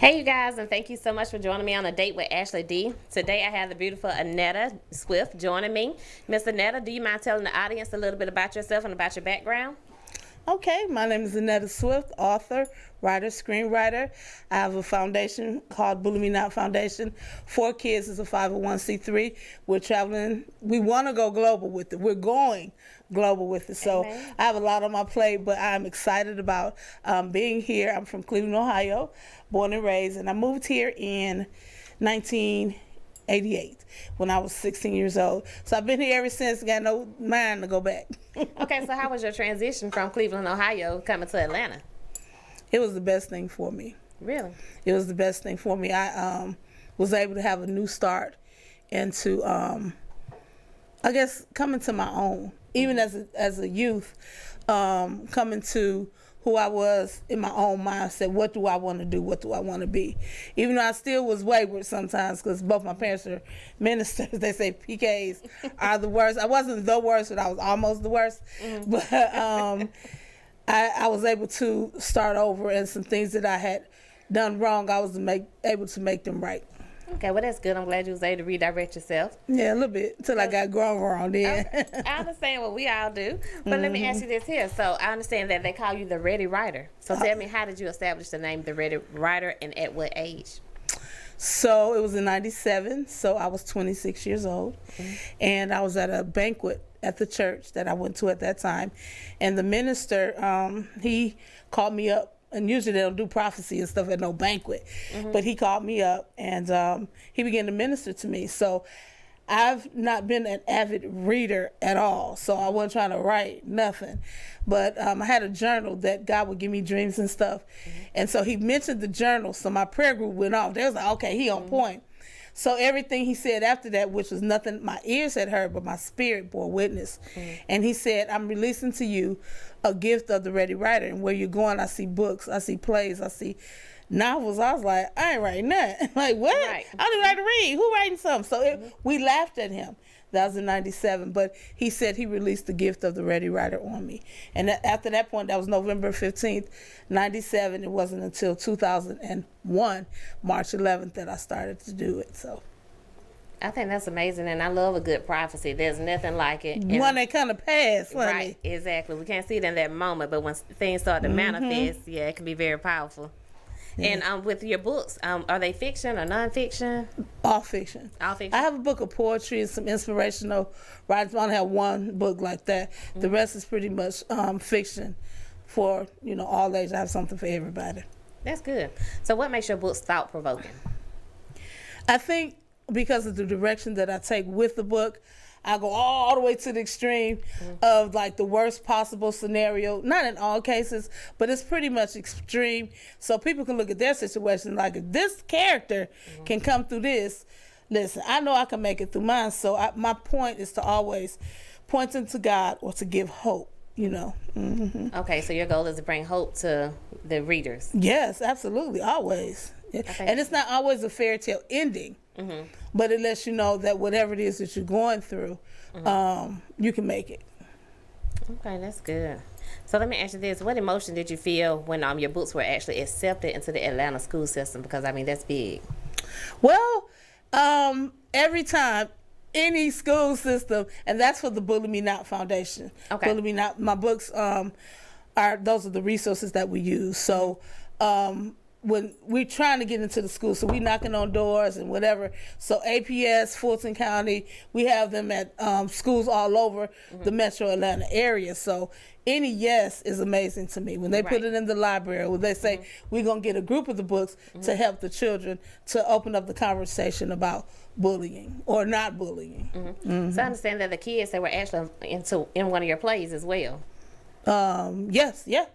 Hey, you guys, and thank you so much for joining me on a date with Ashley D. Today I have the beautiful Annetta Swift joining me. Miss Annetta, do you mind telling the audience a little bit about yourself and about your background? Okay, my name is Annetta Swift, author, writer, screenwriter. I have a foundation called Bully Me Not Foundation. 4Kids is a 501c3. We're traveling. We want to go global with it. We're going global with it. So Amen. I have a lot on my plate, but I'm excited about being here. I'm from Cleveland, Ohio, born and raised, and I moved here in 1988 when I was 16 years old. So I've been here ever since. Got no mind to go back. Okay, so how was your transition from Cleveland, Ohio, coming to Atlanta? It was the best thing for me. Really? It was the best thing for me. I was able to have a new start into, I guess, coming to my own. Even as a youth, coming to who I was in my own mindset. What do I want to do? What do I want to be? Even though I still was wayward sometimes because both my parents are ministers. They say PKs are the worst. I wasn't the worst, but I was almost the worst. Mm-hmm. But I was able to start over, and some things that I had done wrong, I was able to make them right. Okay, well, that's good. I'm glad you was able to redirect yourself. Yeah, a little bit, until I got grown then. Okay. I understand what we all do. But let me ask you this here. So I understand that they call you the Ready Writer. So tell me, how did you establish the name the Ready Writer, and at what age? So it was in 97, so I was 26 years old. Mm-hmm. And I was at a banquet at the church that I went to at that time. And the minister, he called me up. And usually they don't do prophecy and stuff at no banquet. Mm-hmm. But he called me up, and he began to minister to me. So I've not been an avid reader at all. So I wasn't trying to write nothing. But I had a journal that God would give me dreams and stuff. Mm-hmm. And so he mentioned the journal. So my prayer group went off. They was like, okay, he on point. So everything he said after that, which was nothing my ears had heard, but my spirit bore witness. Mm-hmm. And he said, I'm releasing to you a gift of the Ready Writer. And where you're going, I see books, I see plays, I see novels. I was like, I ain't writing that. Like, what? Right. I don't like to read. Who writing something? So we laughed at him. That was in 97. But he said he released the gift of the Ready Writer on me. And after that point, that was November 15th, 97. It wasn't until 2001, March 11th, that I started to do it. So I think that's amazing, and I love a good prophecy. There's nothing like it. And one that kind of passed, right? Exactly. We can't see it in that moment, but when things start to manifest, yeah, it can be very powerful. Yeah. And with your books, are they fiction or nonfiction? All fiction. All fiction. I have a book of poetry and some inspirational writers. I only have one book like that. Mm-hmm. The rest is pretty much fiction for all ages. I have something for everybody. That's good. So, what makes your books thought provoking? I think because of the direction that I take with the book, I go all the way to the extreme of like the worst possible scenario. Not in all cases, but it's pretty much extreme. So people can look at their situation like, if this character can come through this, listen, I know I can make it through mine. So my point is to always point them to God or to give hope. Mm-hmm. Okay, so your goal is to bring hope to the readers. Yes, absolutely, always. And it's not always a fairy tale ending. Mm-hmm. But it lets you know that whatever it is that you're going through, you can make it. Okay, that's good. So let me ask you this. What emotion did you feel when your books were actually accepted into the Atlanta school system? Because, that's big. Well, every time, any school system, and that's for the Bully Me Not Foundation. Okay. Bully Me Not, my books, those are the resources that we use. So, when we're trying to get into the school, so we knocking on doors and whatever. So APS, Fulton County, we have them at schools all over the metro Atlanta area. So any yes is amazing to me. When they put it in the library, when they say we're going to get a group of the books to help the children to open up the conversation about bullying or not bullying. So I understand that the kids, they were actually in one of your plays as well. Yes, yeah.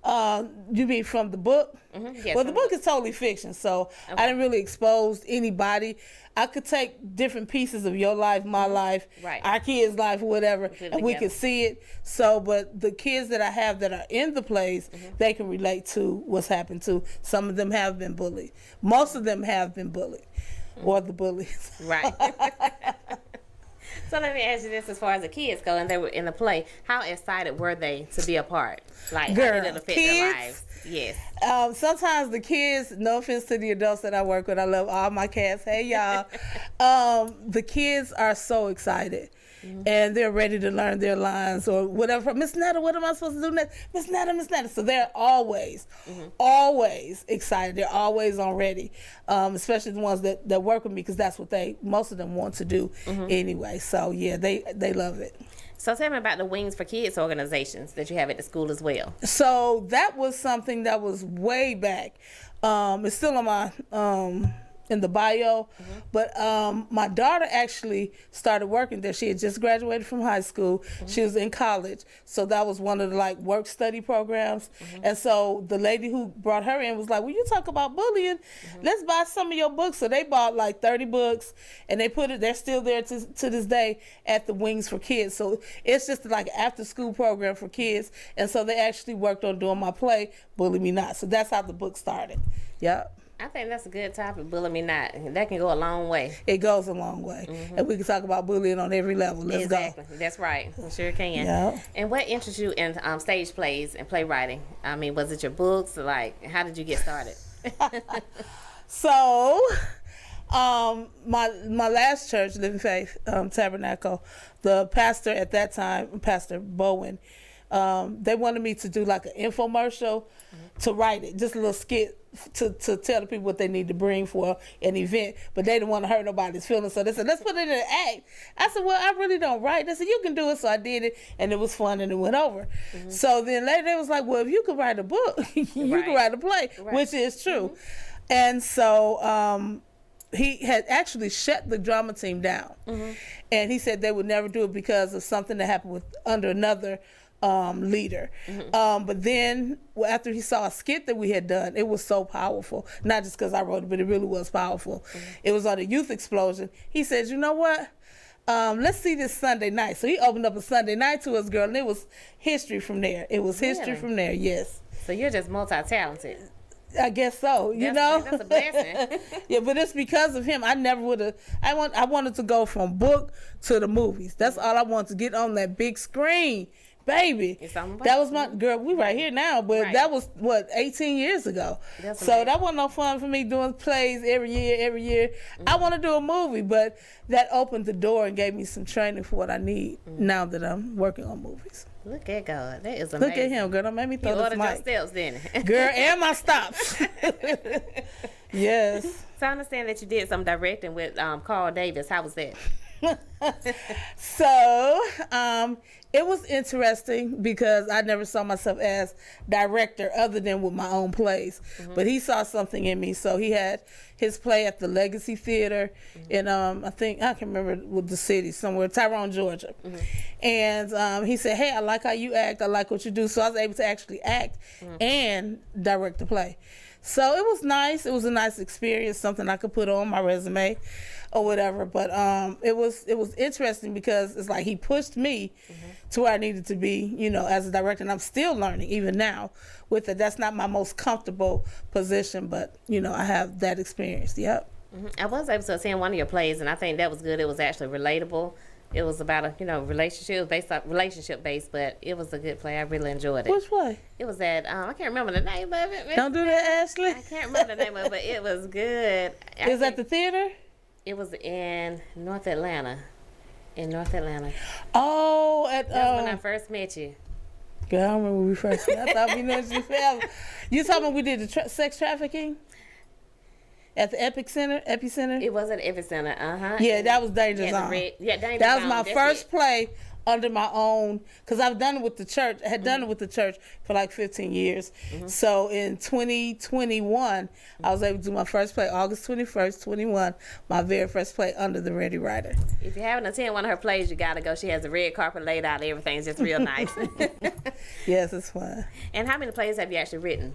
You mean from the book? Yes, well, the book is totally fiction, so I didn't really expose anybody. I could take different pieces of your life, my life, our kids' life, whatever, and we could see it. So, but the kids that I have that are in the plays, they can relate to what's happened to. Some of them have been bullied. Most of them have been bullied, or the bullies. Right. So let me ask you this: as far as the kids go, and they were in the play, how excited were they to be a part? Like, Girl, how did it affect their lives? Yes. Sometimes the kids, no offense to the adults that I work with, I love all my cats. Hey, y'all. The kids are so excited. And they're ready to learn their lines or whatever. Miss Netta, what am I supposed to do next? Miss Netta, Miss Netta. So they're always excited. They're always on ready, especially the ones that work with me, because that's what most of them want to do anyway. So, yeah, they love it. So tell me about the Wings for Kids organizations that you have at the school as well. So that was something that was way back. It's still on my in the bio, but my daughter actually started working there. She had just graduated from high school. She was in college, so that was one of the like work study programs. And so the lady who brought her in was like, "Well, you talk about bullying, let's buy some of your books." So they bought like 30 books, and they put it. They're still there to this day at the Wings for Kids. So it's just like an after school program for kids. And so they actually worked on doing my play, Bully Me Not. So that's how the book started. Yep. I think that's a good topic, Bully Me Not. That can go a long way. It goes a long way. And we can talk about bullying on every level. Let's go. That's right. We sure can. Yeah. And what interests you in stage plays and playwriting? I mean, was it your books? Like, how did you get started? So, my last church, Living Faith Tabernacle, the pastor at that time, Pastor Bowen, they wanted me to do like an infomercial to write it, just a little skit to tell the people what they need to bring for an event, but they didn't want to hurt nobody's feelings, so they said, let's put it in an act. I said, well, I really don't write. They said, you can do it, so I did it, and it was fun, and it went over. So then later they was like, well, if you could write a book, you can write a play, which is true. And so he had actually shut the drama team down, and he said they would never do it because of something that happened under another leader. But then after he saw a skit that we had done, it was so powerful. Not just because I wrote it, but it really was powerful. It was on a youth explosion. He said, you know what? Let's see this Sunday night. So he opened up a Sunday night to us, girl, and it was history from there. It was history from there, yes. So you're just multi-talented. I guess so, you know? That's a blessing. Yeah, but it's because of him. I never would have. I wanted to go from book to the movies. That's all I wanted, to get on that big screen. Baby, that was my girl. We right here now, but that was 18 years ago. So that wasn't no fun for me doing plays every year. I want to do a movie, but that opened the door and gave me some training for what I need now that I'm working on movies. Look at God, that is amazing. Look at him, girl. Don't make me throw this mic. You ordered your steps, didn't it? Girl, and my stops. Yes. So I understand that you did some directing with Carl Davis. How was that? So, it was interesting because I never saw myself as director other than with my own plays. But he saw something in me, so he had his play at the Legacy Theater in I can remember with the city somewhere, Tyrone, Georgia. And he said, hey, I like how you act, I like what you do. So I was able to actually act and direct the play. So it was nice. It was a nice experience, something I could put on my resume or whatever. But it was interesting because it's like he pushed me to where I needed to be, you know, as a director. And I'm still learning even now with it. That's not my most comfortable position, but, you know, I have that experience. Yep. I was able to attend one of your plays, and I think that was good. It was actually relatable. It was about a, relationship. It was based on relationship based, but it was a good play. I really enjoyed it. Which play? It was at I can't remember the name of it. Don't do that, Ashley. I can't remember the name of it, but it was good. It was at the theater? It was in North Atlanta. Oh, that's when I first met you. Girl, I don't remember when we first met. I thought we knew you forever. You talking about we did the sex trafficking? At the Epicenter? It was at Epicenter, Yeah, that was Danger Zone. Danger Zone. That was my first play under my own, because I've done it with the church. I had done it with the church for like 15 years. So in 2021, I was able to do my first play, August 21st, 21, my very first play under the Ready Writer. If you haven't attended one of her plays, you got to go. She has the red carpet laid out. Everything's just real nice. Yes, it's fun. And how many plays have you actually written?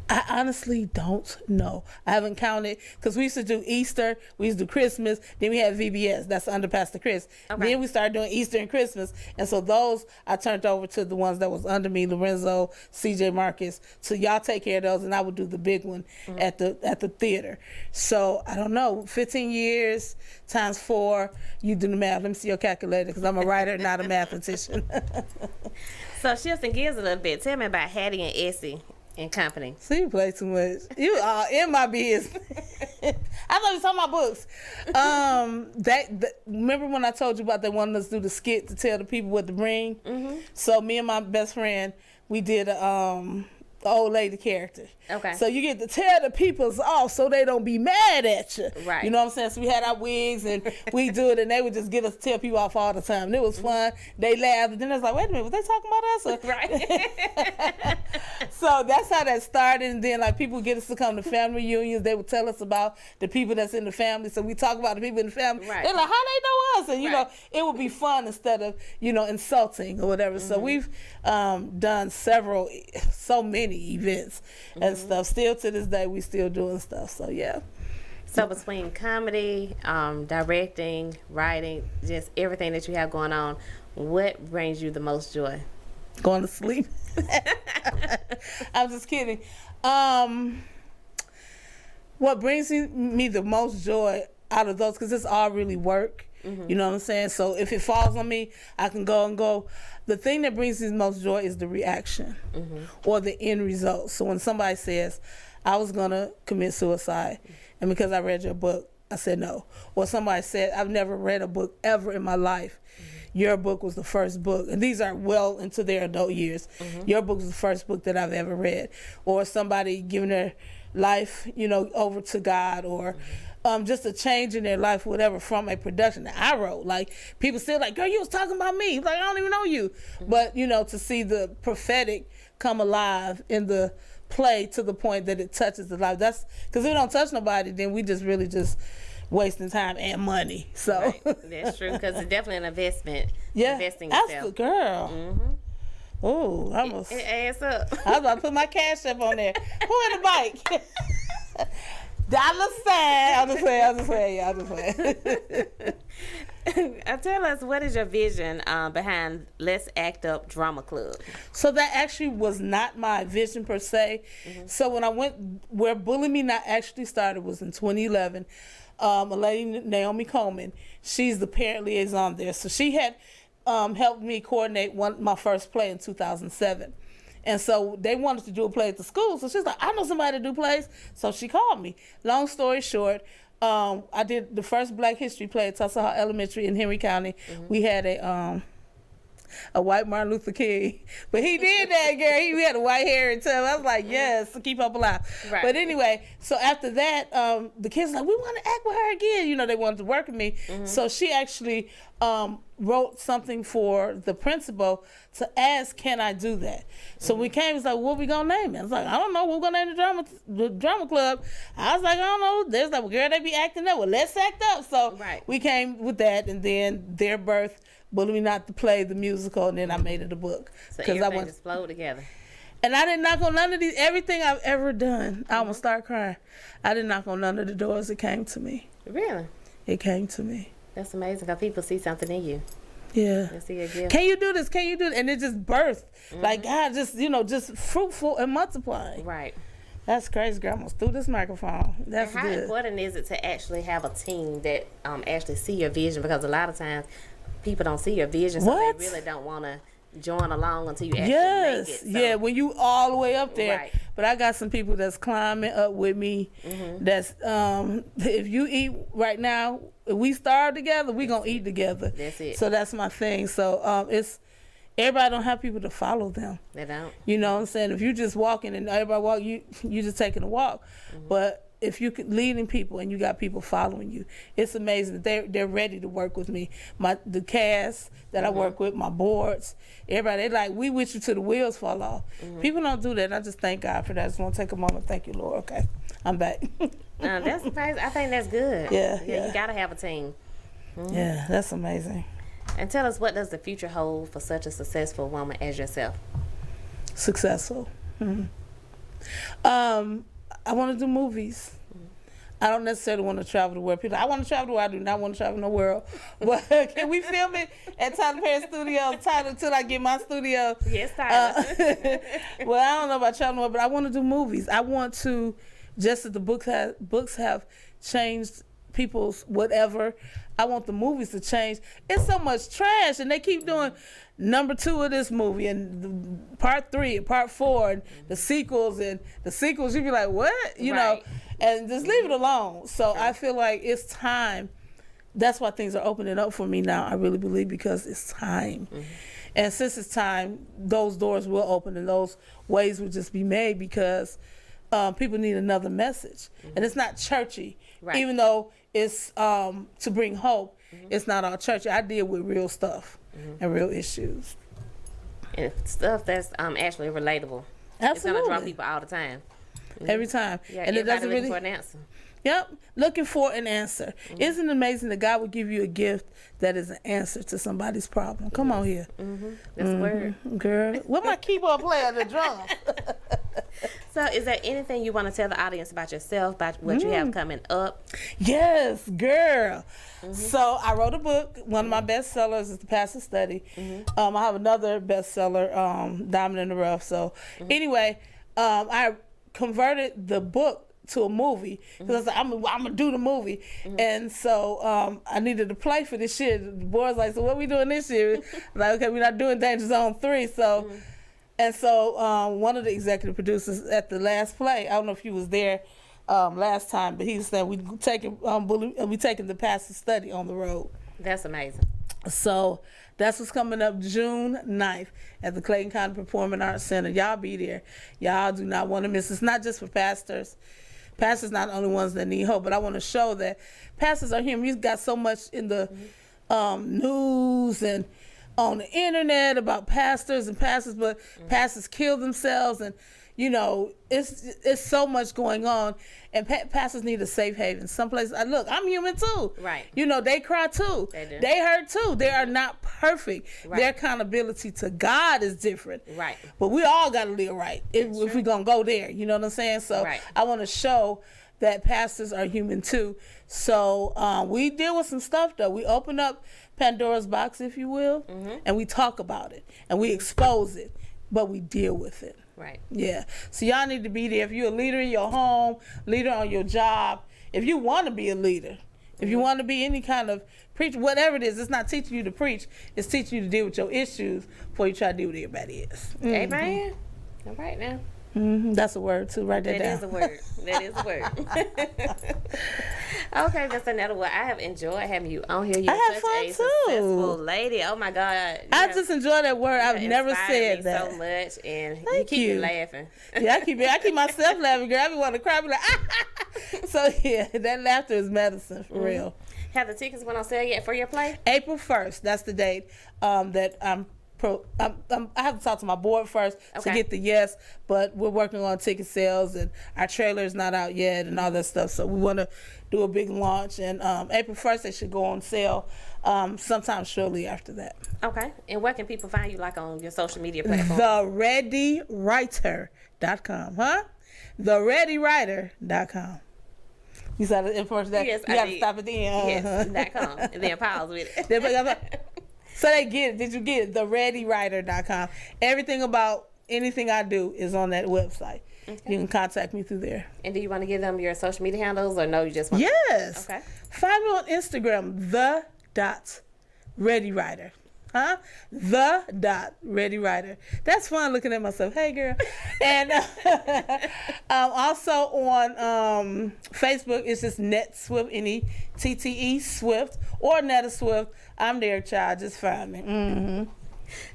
I honestly don't know. I haven't counted because we used to do Easter, we used to do Christmas, then we had VBS, that's Under Pastor Chris. Okay. Then we started doing Easter and Christmas, and so those I turned over to the ones that was under me, Lorenzo, CJ Marcus. So y'all take care of those, and I would do the big one at the theater. So I don't know, 15 years times 4, you do the math. Let me see your calculator because I'm a writer, not a mathematician. So shifting gears a little bit, tell me about Hattie and Essie and Company. So you play too much. You are in my business. I thought you were talking about books. Remember when I told you about they wanted us to do the skit to tell the people what to bring? Mm-hmm. So me and my best friend, we did the old lady character. Okay. So you get to tell the peoples off so they don't be mad at you. Right. You know what I'm saying? So we had our wigs and we do it, and they would just get us to tell people off all the time. And it was fun. They laughed, and then it was like, wait a minute, was they talking about us? Or? Right. So that's how that started. And then like people get us to come to family reunions. They would tell us about the people that's in the family. So we talk about the people in the family. Right. They're like, how they know us? And you Right. know, it would be fun instead of, you know, insulting or whatever. So we've done so many events and stuff. Still to this day, we still doing stuff. So yeah. So between comedy, directing, writing, just everything that you have going on, what brings you the most joy? Going to sleep. I'm just kidding. What brings me the most joy out of those, because it's all really work. You know what I'm saying? So if it falls on me, I can go and go. The thing that brings me the most joy is the reaction or the end result. So when somebody says, I was going to commit suicide, and because I read your book, I said no. Or somebody said, I've never read a book ever in my life. Your book was the first book. And these are well into their adult years. Your book was the first book that I've ever read. Or somebody giving their life, you know, over to God, or just a change in their life, whatever, from a production that I wrote. Like, people still like, girl, you was talking about me. Like, I don't even know you. But, you know, to see the prophetic come alive in the play to the point that it touches the life. That's because if it don't touch nobody, then we just really just wasting time and money. So Right. That's true, because it's definitely an investment. yeah, Investing that's yourself. the girl. Oh, I almost. It adds up. I was about to put my cash up on there. Who in the bike? Dollar sign. I'm just saying. Tell us, what is your vision behind Let's Act Up Drama Club? So that actually was not my vision per se. So when I went, where Bully Me Not actually started was in 2011. A lady, Naomi Coleman, she's the parent liaison there. So she had helped me coordinate my first play in 2007. And so they wanted to do a play at the school. So she's like, I know somebody to do plays. So she called me. Long story short, I did the first Black History play at Tulsa Hall Elementary in Henry County. We had a white Martin Luther King. But he did that, girl. He had a white hair and stuff. I was like, yes, keep up alive. Right. But anyway, so after that, the kids were like, we want to act with her again. You know, they wanted to work with me. So she actually wrote something for the principal to ask, can I do that? So we came, it's like, what we gonna name it? I was like, I don't know, we're gonna name the drama club. I was like, I don't know. There's like, well, girl, they be acting up. Well, let's act up. So we came with that, and then their birth, Bully Me Not to play the musical, and then I made it a book. So everything just flowed together. And I didn't knock on none of these, everything I've ever done, I almost start crying. I didn't knock on none of the doors. It came to me. Really? It came to me. That's amazing, because people see something in you. Yeah. They see a gift. Can you do this? Can you do it? And it just birthed. Like, God, just, you know, just fruitful and multiplying. Right. That's crazy, girl. I almost threw this microphone. That's And how good. important is it to actually have a team that actually see your vision? Because a lot of times people don't see your vision, so What? they really don't want to join along until you actually Yes. make it. So, Yeah, when you all the way up there. Right. But I got some people that's climbing up with me. That's if you eat right now, if we starve together, we gonna eat together. That's it. So that's my thing. So it's everybody don't have people to follow them. They don't. You know what I'm saying? If you just walking and everybody walk, you just taking a walk. But if you could leading people and you got people following you, it's amazing. They're ready to work with me. The cast that I work with, my boards, everybody, they like, we with you till the wheels fall off. People don't do that. I just thank God for that. I just want to take a moment. Thank you, Lord. Okay, I'm back. That's crazy. I think that's good. Yeah. You gotta have a team. Yeah, that's amazing. And tell us, what does the future hold for such a successful woman as yourself? successful. I want to do movies. I don't necessarily want to travel the world. People, I want to travel the world. I do not want to travel the world. But can we film it at Tyler Perry Studios? Tyler, until I get my studio. Yes, Tyler. Well, I don't know about traveling the world, but I want to do movies. I want to, just as the books have changed people's whatever, I want the movies to change. It's so much trash, and they keep doing number 2 of this movie and part 3 and part 4 and the sequels, you be like, what? You know, and just leave it alone. So I feel like it's time. That's why things are opening up for me now, I really believe, because it's time. And since it's time, those doors will open and those ways will just be made, because people need another message. And it's not churchy, even though it's to bring hope. It's not all churchy. I deal with real stuff and real issues. And stuff that's actually relatable. Absolutely. It's going to draw people all the time. Every time. Yeah, and it doesn't really for an answer. Yep, looking for an answer. Isn't it amazing that God would give you a gift that is an answer to somebody's problem? Come on here. That's the word. Girl, what my keyboard player, the drums? So is there anything you want to tell the audience about yourself, about what you have coming up? Yes, girl. So I wrote a book. One of my bestsellers is The Pastor Study. I have another bestseller, Diamond in the Rough. So anyway, I converted the book to a movie, because I'm gonna do the movie. And so I needed to play for this shit. The boys like, so what we doing this year? I'm like, okay, we're not doing Danger Zone 3. So and so one of the executive producers at the last play, I don't know if you was there last time, but he was saying we taking The Pastor Study on the road. That's amazing. So that's what's coming up June 9th at the Clayton County Performing Arts Center. Y'all be there. Y'all do not want to miss. It's not just for pastors. Pastors not the only ones that need hope, but I want to show that pastors are human. You've got so much in the news and on the internet about pastors, but pastors kill themselves, and you know, it's so much going on, and pastors need a safe haven. Some places, look, I'm human too. Right. You know, they cry too. They do. They hurt too. They are not perfect. Right. Their accountability to God is different. Right. But we all got to live right if we're going to go there. You know what I'm saying? So I want to show that pastors are human too. So we deal with some stuff, though. We open up Pandora's box, if you will, and we talk about it, and we expose it, but we deal with it. Right. Yeah. So y'all need to be there. If you're a leader in your home, leader on your job, if you want to be a leader, if you want to be any kind of preacher, whatever it is, it's not teaching you to preach. It's teaching you to deal with your issues before you try to deal with everybody else. Amen. All right now. That's a word too. Write that down. That is a word. That is a word. Okay, Miss Annetta, well, I have enjoyed having you on here. You're such a successful lady. Oh my God. I just enjoy that word. I've never said that so much, and you keep me laughing. Yeah, I keep myself laughing, girl. I be wanting to cry, be like, So yeah, that laughter is medicine for real. Have the tickets went on sale yet for your play? April 1st. That's the date that I have to talk to my board first to get the yes, but we're working on ticket sales, and our trailer is not out yet and all that stuff. So we want to do a big launch, and April 1st they should go on sale sometime shortly after that. Okay. And where can people find you, like on your social media platforms? TheReadyWriter.com, huh? TheReadyWriter.com. You saw the information that? Yes, you got to stop at the end. Yes, .com, and then pause with it. So they get it. Did you get it? TheReadyWriter.com. Everything about anything I do is on that website. Okay. You can contact me through there. And do you want to give them your social media handles, or no, you just want Yes. Okay. Find me on Instagram, the.ReadyWriter. Huh? The.ReadyWriter. That's fun looking at myself. Hey, girl. And also on Facebook, it's just Net Swift, N-E-T-T-E Swift, or Netta Swift. I'm there, child. Just find me.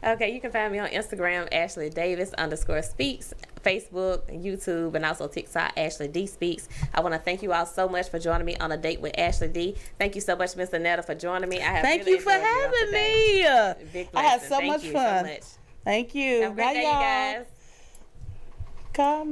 Okay, you can find me on Instagram, Ashley Davis _speaks, Facebook, YouTube, and also TikTok, Ashley D Speaks. I want to thank you all so much for joining me on A Date with Ashley D. Thank you so much, Miss Annetta, for joining me. Thank you for having me. Big I had so much fun. So much. Thank you. Have a great day, you guys. Come.